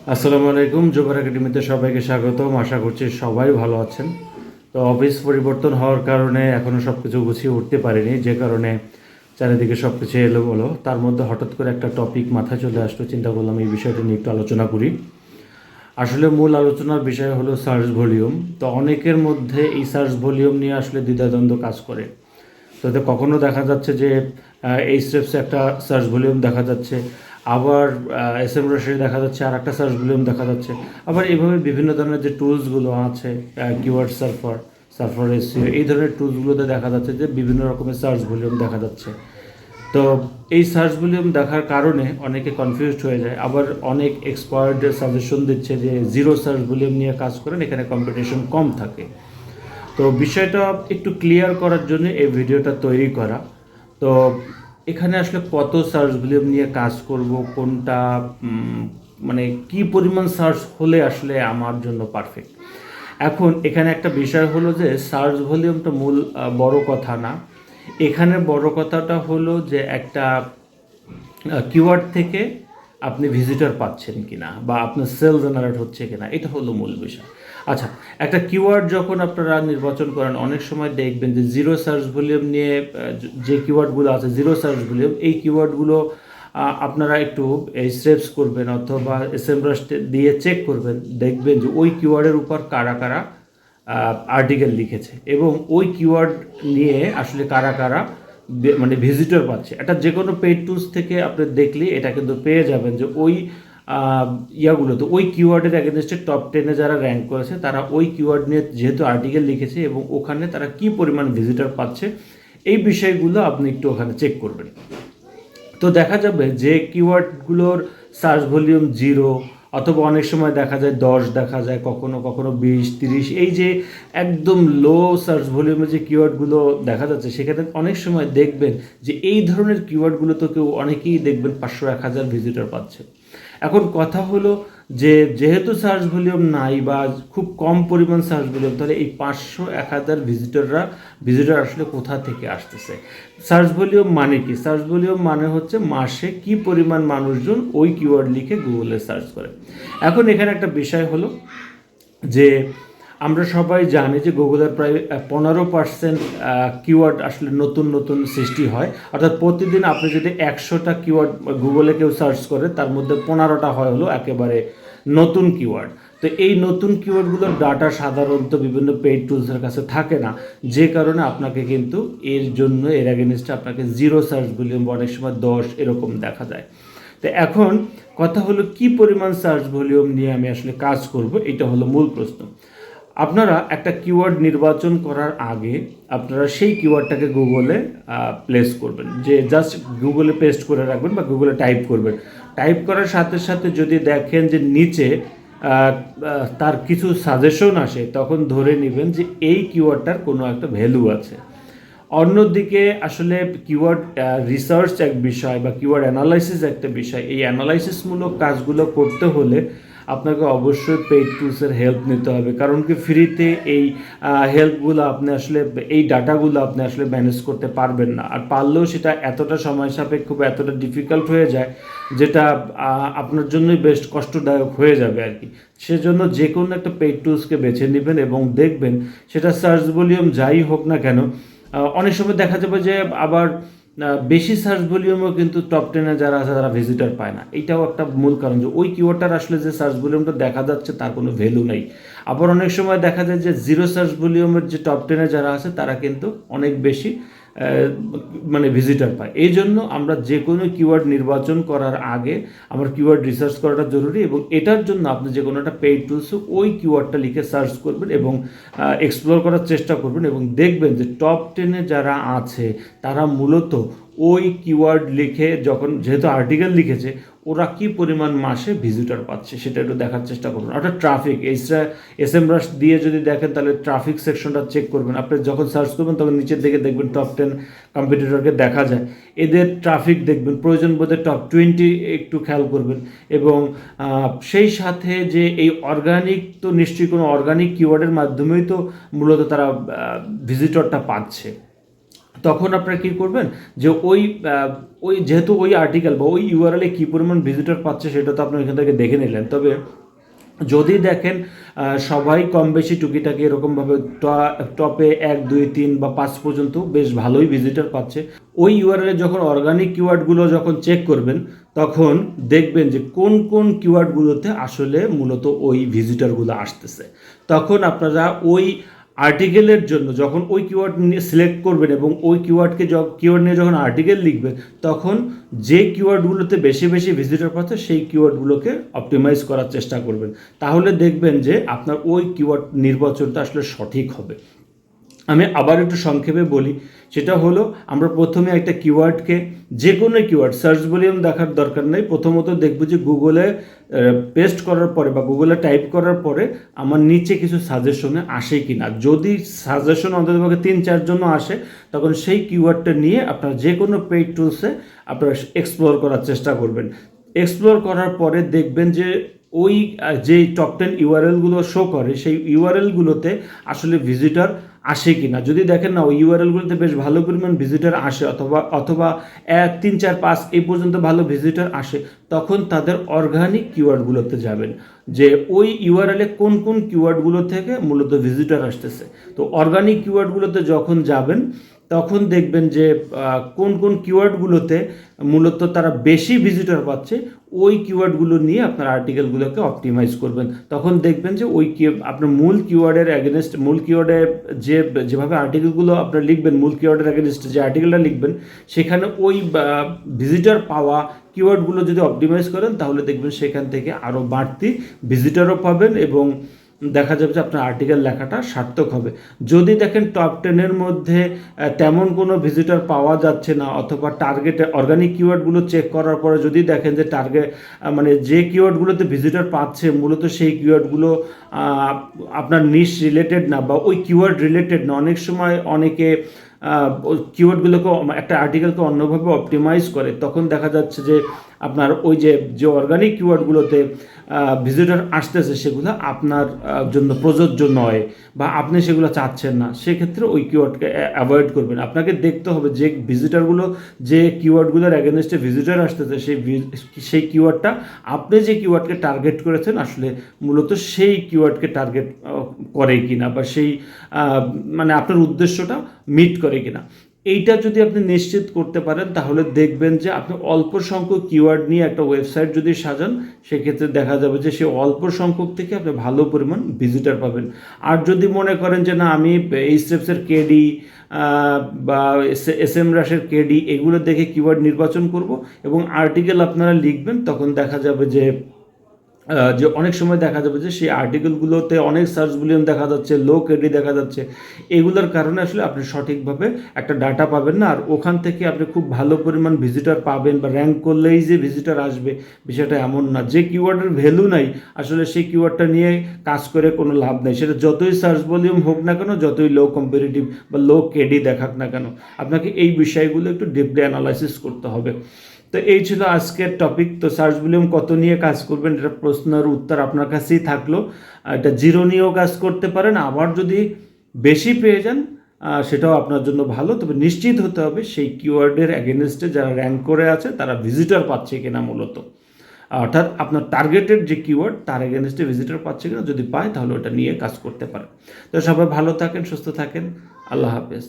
আসসালামু আলাইকুম। জোবার একাডেমিতে সবাইকে স্বাগতম। আশা করছি সবাই ভালো আছেন। তো অফিস পরিবর্তন হওয়ার কারণে এখনও সব কিছু গুছিয়ে উঠতে পারিনি, যে কারণে চারিদিকে সব কিছু এলোমেলো। তার মধ্যে হঠাৎ করে একটা টপিক মাথায় চলে আসলো, চিন্তা করলাম এই বিষয়টা নিয়ে একটু আলোচনা করি। আসলে মূল আলোচনার বিষয় হলো সার্চ ভলিউম। তো অনেকের মধ্যে এই সার্চ ভলিউম নিয়ে আসলে দ্বিধাদ্বন্দ্ব কাজ করে। তো এতে কখনো দেখা যাচ্ছে যে এই স্টেপসে একটা সার্চ ভলিউম দেখা যাচ্ছে, আবার এস এম রশিদে দেখা যাচ্ছে আর একটা সার্চ ভলিউম দেখা যাচ্ছে। আবার এইভাবে বিভিন্ন ধরনের যে টুলসগুলো আছে, কিওয়ার্ড সার্ফার, সার্ফার এসইও, এই ধরনের টুলসগুলোতে দেখা যাচ্ছে যে বিভিন্ন রকমের সার্চ ভলিউম দেখা যাচ্ছে। তো এই সার্চ ভলিউম দেখার কারণে অনেকে কনফিউজড হয়ে যায়। আবার অনেক এক্সপার্টদের সাজেশন দিচ্ছে যে জিরো সার্চ ভলিউম নিয়ে কাজ করেন, এখানে কম্পিটিশন কম থাকে। তো বিষয়টা একটু ক্লিয়ার করার জন্য এই ভিডিওটা তৈরি করা। তো এখানে আসলে কত সার্চ ভলিউম নিয়ে কাজ করব, কোনটা মানে কি পরিমাণ সার্চ হলে আসলে আমার জন্য পারফেক্ট। এখন এখানে একটা বিষয় হলো যে সার্চ ভলিউমটা মূল বড় কথা না। এখানে বড় কথাটা হলো যে একটা কিওয়ার্ড থেকে আপনি ভিজিটর পাচ্ছেন কিনা বা আপনার সেল জেনারেট হচ্ছে কিনা, এটা হলো মূল বিষয়। আচ্ছা, একটা কিওয়ার্ড যখন আপনারা নির্বাচন করেন, অনেক সময় দেখবেন যে জিরো সার্চ ভলিউম নিয়ে যে কিওয়ার্ডগুলো আছে, জিরো সার্চ ভলিউম, এই কিওয়ার্ডগুলো আপনারা একটু স্টেপস করবেন অথবা এসএমব্রাশ দিয়ে চেক করবেন, দেখবেন যে ওই কিওয়ার্ডের উপর কারা কারা আর্টিকেল লিখেছে এবং ওই কিওয়ার্ড নিয়ে আসলে কারা কারা মানে ভিজিটর পাচ্ছে। এটা যে কোনো পেইড টুলস থেকে আপনি দেখলে এটা কিন্তু পেয়ে যাবেন যে ওই ইয়াগুলোতে ওই কিওয়ার্ডের অ্যাগেনস্টে টপ 10-এ যারা র্যাঙ্ক করেছে তারা ওই কিওয়ার্ড নিয়ে যেহেতু আর্টিকেল লিখেছে এবং ওখানে তারা কি পরিমাণ ভিজিটর পাচ্ছে, এই বিষয়গুলো আপনি একটু ওখানে চেক করবেন। তো দেখা যাবে যে কিওয়ার্ডগুলোর সার্চ ভলিউম জিরো, অথবা অনেক সময় দেখা যায় 10 দেখা যায়, কখনো কখনো 20-30, এই যে একদম লো সার্চ ভলিউমে যে কিওয়ার্ডগুলো দেখা যাচ্ছে, সেখানে অনেক সময় দেখবেন যে এই ধরনের কিওয়ার্ডগুলো তো কেউ অনেকেই দেখবেন 500-1000 ভিজিটর পাচ্ছে। এখন কথা হলো যে যেহেতু সার্চ ভলিউম নাই বা খুব কম পরিমাণ সার্চ ভলিউম, তাহলে এই 500-1000 ভিজিটর আসলে কোথা থেকে আসতেছে? সার্চ ভলিউম মানে কি? সার্চ ভলিউম মানে হচ্ছে মাসে কি পরিমাণ মানুষজন ওই কিওয়ার্ড লিখে গুগলে সার্চ করে। এখন এখানে একটা বিষয় হলো যে আমরা সবাই জানি যে গুগলের প্রায় 15% কিওয়ার্ড আসলে নতুন নতুন সৃষ্টি হয়। অর্থাৎ প্রতিদিন আপনি যদি 100টা কিওয়ার্ড গুগলে কেউ সার্চ করে, তার মধ্যে 15টা হয় হলো একেবারে নতুন কিওয়ার্ড। তো এই নতুন কিওয়ার্ডগুলোর ডাটা সাধারণত বিভিন্ন পেইড টুলসের কাছে থাকে না, যে কারণে আপনাকে কিন্তু এর জন্য এর অ্যাগেনিস্টে আপনাকে জিরো সার্চ ভলিউম বা অনেক সময় 10 এরকম দেখা যায়। তো এখন কথা হলো কি পরিমাণ সার্চ ভলিউম নিয়ে আমি আসলে কাজ করব, এটা হলো মূল প্রশ্ন। আপনারা একটা কিওয়ার্ড নির্বাচন করার আগে আপনারা সেই কিওয়ার্ডটাকে গুগলে প্লেস করবেন, যে জাস্ট গুগলে পেস্ট করে রাখবেন বা গুগলে টাইপ করবেন। টাইপ করার সাথে সাথে যদি দেখেন যে নিচে তার কিছু সাজেশন আসে, তখন ধরে নেবেন যে এই কিওয়ার্ডটার কোনো একটা ভ্যালু আছে। অন্যদিকে আসলে কিওয়ার্ড রিসার্চ এক বিষয় বা কিওয়ার্ড অ্যানালাইসিস একটা বিষয়। এই অ্যানালাইসিসমূলক কাজগুলো করতে হলে আপনাকে অবশ্যই পেইড টুলসের হেল্প নিতে হবে, কারণ কি ফ্রিতে এই হেল্পগুলো আপনি আসলে, এই ডাটাগুলো আপনি আসলে ম্যানেজ করতে পারবেন না। আর পারলেও সেটা এতটা সময় সাপেক্ষ বা এতটা ডিফিকাল্ট হয়ে যায়, যেটা আপনার জন্যই বেশ কষ্টদায়ক হয়ে যাবে আর কি। সেজন্য যে কোনো একটা পেইড টুলসকে বেছে নেবেন এবং দেখবেন সেটা সার্চ ভলিউম যাই হোক না কেন, অনেক সময় দেখা যাবে যে আবার বেশি সার্চ ভলিউমও কিন্তু টপ 10-এ যারা আছে তারা ভিজিটর পায় না। এইটাও একটা মূল কারণ যে ওই কিওয়ার্ডটার আসলে যে সার্চ ভলিউমটা দেখা যাচ্ছে তার কোনো ভ্যালু নেই। আবার অনেক সময় দেখা যায় যে জিরো সার্চ ভলিউমের যে টপ 10-এ যারা আছে তারা কিন্তু অনেক বেশি মানে ভিজিটর পায়। এই জন্য আমরা যে কোনো কিওয়ার্ড নির্বাচন করার আগে আমার কিওয়ার্ড রিসার্চ করাটা জরুরি, এবং এটার জন্য আপনি যে কোনো একটা পেইড টুলসে ওই কিওয়ার্ডটা লিখে সার্চ করবেন এবং এক্সপ্লোর করার চেষ্টা করবেন এবং দেখবেন যে টপ 10-এ যারা আছে তারা মূলত ওই কিওয়ার্ড লিখে, যখন যেহেতু আর্টিকেল লিখেছে, ওরা কি পরিমাণ মাসে ভিজিটর পাচ্ছে সেটা একটু দেখার চেষ্টা করবেন। অর্থাৎ ট্রাফিক এসএমব্রাশ দিয়ে যদি দেখেন তাহলে ট্রাফিক সেকশনটা চেক করবেন। আপনি যখন সার্চ করবেন তখন নিচের দিকে দেখবেন টপ 10 কম্পিটিটরকে দেখা যায়, এদের ট্রাফিক দেখবেন, প্রয়োজন বোধে টপ 20 একটু খেয়াল করবেন। এবং সেই সাথে যে এই অর্গানিক, তো নিশ্চয়ই কোনো অর্গানিক কিওয়ার্ডের মাধ্যমেই তো মূলত তারা ভিজিটরটা পাচ্ছে। তখন আপনারা কী করবেন যে ওই যেহেতু ওই আর্টিকেল বা ওই ইউআরএলে কী পরিমাণ ভিজিটর পাচ্ছে সেটা তো আপনার এখান থেকে দেখে নিলেন। তবে যদি দেখেন সবাই কম বেশি টুকিটাকি এরকমভাবে টপে 1 2 3 বা 5 পর্যন্ত বেশ ভালোই ভিজিটর পাচ্ছে, ওই ইউআরএলে যখন অর্গানিক কিওয়ার্ডগুলো যখন চেক করবেন তখন দেখবেন যে কোন কোন কিওয়ার্ডগুলোতে আসলে মূলত ওই ভিজিটরগুলো আসতেছে। তখন আপনারা ওই আর্টিকেলের জন্য যখন ওই কিওয়ার্ড সিলেক্ট করবেন এবং ওই কিওয়ার্ড নিয়ে যখন আর্টিকেল লিখবেন তখন যে কিওয়ার্ডগুলোতে বেশি বেশি ভিজিটর পাচ্ছে সেই কিওয়ার্ডগুলোকে অপটিমাইজ করার চেষ্টা করবেন। তাহলে দেখবেন যে আপনার ওই কিওয়ার্ড নির্বাচনটা আসলে সঠিক হবে। আমি আবার একটু সংক্ষেপে বলি, সেটা হলো আমরা প্রথমে একটা কিওয়ার্ডকে, যে কোনো কিওয়ার্ড সার্চ ভলিউম দেখার দরকার নেই, প্রথমত দেখব যে গুগলে পেস্ট করার পরে বা গুগলে টাইপ করার পরে আমার নিচে কিছু সাজেশনে আসে কি না। যদি সাজেশন অন্ততপক্ষে 3-4 জন্য আসে তখন সেই কিওয়ার্ডটা নিয়ে আপনার যে কোনো পেইড টুলসে আপনারা এক্সপ্লোর করার চেষ্টা করবেন। এক্সপ্লোর করার পরে দেখবেন যে ওই যেই টপ 10 ইউআরএলগুলো শো করে সেই ইউআরএলগুলোতে আসলে ভিজিটর আসে কি না। যদি দেখেন না ওই ইউআরএলগুলোতে বেশ ভালো পরিমাণ ভিজিটর আসে অথবা 1 3 4 5 এই পর্যন্ত ভালো ভিজিটর আসে, তখন তাদের অর্গানিক কিওয়ার্ডগুলোতে যাবেন যে ওই ইউআরএলে কোন কোন কিওয়ার্ডগুলো থেকে মূলত ভিজিটর আসতেছে। তো অর্গানিক কিওয়ার্ডগুলোতে যখন যাবেন তখন দেখবেন যে কোন কোন কিওয়ার্ডগুলোতে মূলত তারা বেশি ভিজিটর পাচ্ছে, ওই কিওয়ার্ডগুলো নিয়ে আপনার আর্টিকেলগুলোকে অপটিমাইজ করবেন। তখন দেখবেন যে আপনার মূল কিওয়ার্ডের অ্যাগেনস্ট, মূল কিওয়ার্ডের যেভাবে আর্টিকেলগুলো আপনার লিখবেন, মূল কিওয়ার্ডের অ্যাগেনস্টে যে আর্টিকেলটা লিখবেন সেখানে ওই ভিজিটর পাওয়া কিওয়ার্ডগুলো যদি অপটিমাইজ করেন তাহলে দেখবেন সেখান থেকে আরও বাড়তি ভিজিটরও পাবেন এবং দেখা যাবে যে আপনার আর্টিকেল লেখাটা সার্থক হবে। যদি দেখেন টপ 10-এর মধ্যে তেমন কোনো ভিজিটর পাওয়া যাচ্ছে না অথবা টার্গেটে অর্গানিক কিওয়ার্ডগুলো চেক করার পরে যদি দেখেন যে মানে যে কিওয়ার্ডগুলোতে ভিজিটর পাচ্ছে মূলত সেই কিওয়ার্ডগুলো আপনার নিশ রিলেটেড না বা ওই কিওয়ার্ড রিলেটেড না, অনেক সময় অনেকে কিওয়ার্ডগুলোকে একটা আর্টিকেলকে অন্যভাবে অপটিমাইজ করে, তখন দেখা যাচ্ছে যে আপনার ওই যে অর্গানিক কিওয়ার্ডগুলোতে ভিজিটর আসতেছে সেগুলো আপনার জন্য প্রযোজ্য নয় বা আপনি সেগুলো চাচ্ছেন না, সেক্ষেত্রে ওই কিওয়ার্ডকে অ্যাভয়েড করবেন। আপনাকে দেখতে হবে যে ভিজিটরগুলো, যে কিওয়ার্ডগুলোর অ্যাগেনস্টে ভিজিটর আসতেছে সেই কিওয়ার্ডটা আপনি যে কিওয়ার্ডকে টার্গেট করেছেন আসলে মূলত সেই কিওয়ার্ডকে টার্গেট করে কিনা বা সেই মানে আপনার উদ্দেশ্যটা মিট করে কিনা। এইটা যদি আপনি নিশ্চিত করতে পারেন তাহলে দেখবেন যে আপনি অল্প সংখ্যক কিওয়ার্ড নিয়ে একটা ওয়েবসাইট যদি সাজান সেক্ষেত্রে দেখা যাবে যে সেই অল্প সংখ্যক থেকে আপনি ভালো পরিমাণ ভিজিটর পাবেন। আর যদি মনে করেন যে না আমি এইচটিএফএসের কেডি বা এসএমরাশের কেডি এগুলো দেখে কিওয়ার্ড নির্বাচন করব এবং আর্টিকেল আপনারা লিখবেন, তখন দেখা যাবে যে অনেক সময় দেখা যাবে যে সেই আর্টিকেলগুলোতে অনেক সার্চ ভলিউম দেখা যাচ্ছে, লো কেডি দেখা যাচ্ছে। এগুলোর কারণে আসলে আপনি সঠিকভাবে একটা ডাটা পাবেন না, আর ওখান থেকে আপনি খুব ভালো পরিমাণ ভিজিটর পাবেন বা র্যাঙ্ক করলেই যে ভিজিটর আসবে বিষয়টা এমন না। যে কিওয়ার্ডের ভ্যালু নাই আসলে সেই কিওয়ার্ডটা নিয়ে কাজ করে কোনো লাভ নেই, সেটা যতই সার্চ ভলিউম হোক না কেন, যতই লো কম্পারেটিভ বা লো কেডি দেখাক না কেন, আপনাকে এই বিষয়গুলো একটু ডিপলি অ্যানালাইসিস করতে হবে। তো এই ছিল আজকের টপিক। তো সার্চ ভলিউম কত নিয়ে কাজ করবেন এটা প্রশ্নের উত্তর আপনার কাছেই থাকলো। এটা 0 নিয়েও কাজ করতে পারেন, আবার যদি বেশি পেয়ে যান সেটাও আপনার জন্য ভালো। তবে নিশ্চিত হতে হবে সেই কিওয়ার্ডের অ্যাগেনস্টে যারা র্যাঙ্ক করে আছে তারা ভিজিটর পাচ্ছে কিনা মূলত, অর্থাৎ আপনার টার্গেটেড যে কিওয়ার্ড তার এগেনস্টে ভিজিটর পাচ্ছে কিনা, যদি পায় তাহলে ওটা নিয়ে কাজ করতে পারেন। তো সবাই ভালো থাকেন, সুস্থ থাকেন, আল্লাহ হাফেজ।